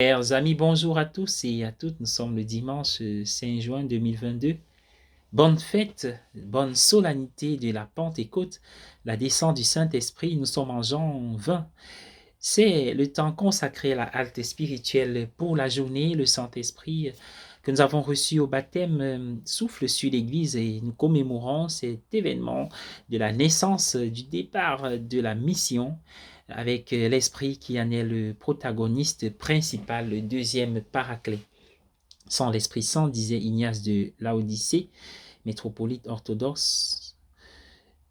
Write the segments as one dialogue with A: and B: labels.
A: Chers amis, bonjour à tous et à toutes. Nous sommes le dimanche 5 juin 2022. Bonne fête, bonne solennité de la Pentecôte, la descente du Saint-Esprit. Nous sommes en Jean 20. C'est le temps consacré à la halte spirituelle pour la journée. Le Saint-Esprit que nous avons reçu au baptême souffle sur l'Église et nous commémorons cet événement de la naissance, du départ de la mission avec l'Esprit qui en est le protagoniste principal, le deuxième paraclet. Sans l'Esprit Saint, disait Ignace de Laodicée, métropolite orthodoxe,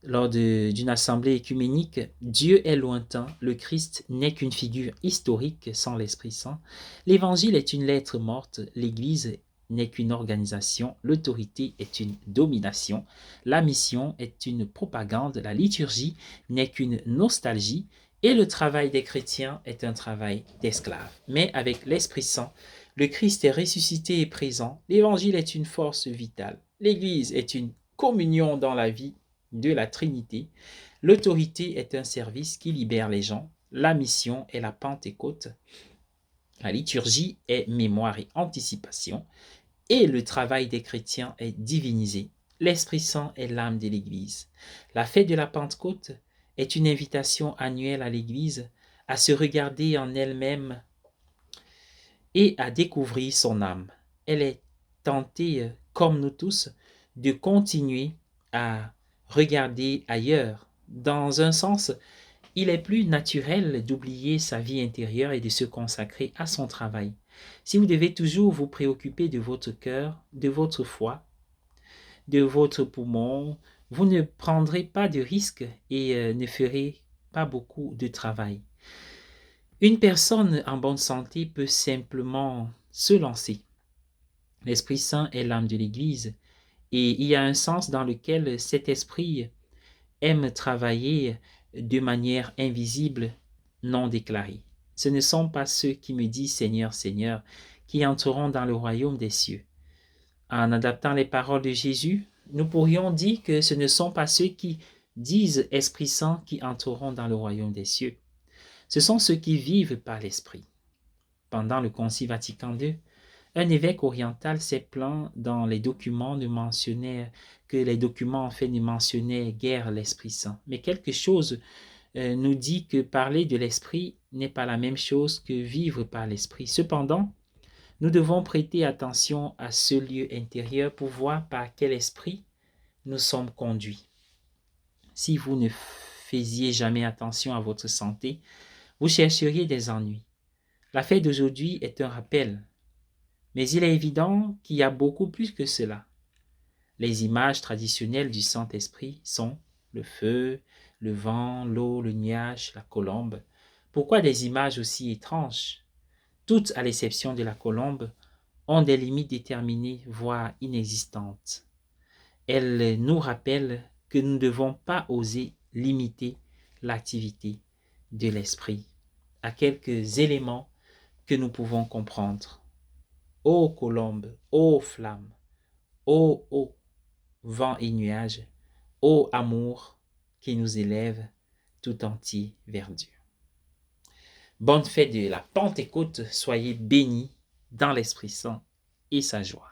A: lors d'une assemblée œcuménique, Dieu est lointain, le Christ n'est qu'une figure historique sans l'Esprit Saint, l'Évangile est une lettre morte, l'Église n'est qu'une organisation, l'autorité est une domination, la mission est une propagande, la liturgie n'est qu'une nostalgie, et le travail des chrétiens est un travail d'esclaves. Mais avec l'Esprit Saint, le Christ est ressuscité et présent, l'Évangile est une force vitale, l'Église est une communion dans la vie de la Trinité. L'autorité est un service qui libère les gens. La mission est la Pentecôte. La liturgie est mémoire et anticipation. Et le travail des chrétiens est divinisé. L'Esprit Saint est l'âme de l'Église. La fête de la Pentecôte est une invitation annuelle à l'Église à se regarder en elle-même et à découvrir son âme. Elle est tentée, comme nous tous, de continuer à regarder ailleurs. Dans un sens, il est plus naturel d'oublier sa vie intérieure et de se consacrer à son travail. Si vous devez toujours vous préoccuper de votre cœur, de votre foi, de votre poumon, vous ne prendrez pas de risques et ne ferez pas beaucoup de travail. Une personne en bonne santé peut simplement se lancer. L'Esprit Saint est l'âme de l'Église et il y a un sens dans lequel cet esprit aime travailler de manière invisible, non déclarée. Ce ne sont pas ceux qui me disent Seigneur, Seigneur, qui entreront dans le royaume des cieux. En adaptant les paroles de Jésus, nous pourrions dire que ce ne sont pas ceux qui disent Esprit Saint qui entreront dans le royaume des cieux. Ce sont ceux qui vivent par l'Esprit. Pendant le Concile Vatican II, un évêque oriental s'est plaint dans les documents ne mentionnaient guère l'Esprit Saint. Mais quelque chose nous dit que parler de l'Esprit n'est pas la même chose que vivre par l'Esprit. Cependant, nous devons prêter attention à ce lieu intérieur pour voir par quel esprit nous sommes conduits. Si vous ne faisiez jamais attention à votre santé, vous chercheriez des ennuis. La fête d'aujourd'hui est un rappel. Mais il est évident qu'il y a beaucoup plus que cela. Les images traditionnelles du Saint-Esprit sont le feu, le vent, l'eau, le nuage, la colombe. Pourquoi des images aussi étranges? Toutes, à l'exception de la colombe, ont des limites déterminées, voire inexistantes. Elles nous rappellent que nous ne devons pas oser limiter l'activité de l'esprit à quelques éléments que nous pouvons comprendre. Ô colombe, ô flamme, ô vent et nuages, ô amour qui nous élève tout entier vers Dieu. Bonne fête de la Pentecôte, soyez bénis dans l'Esprit Saint et sa joie.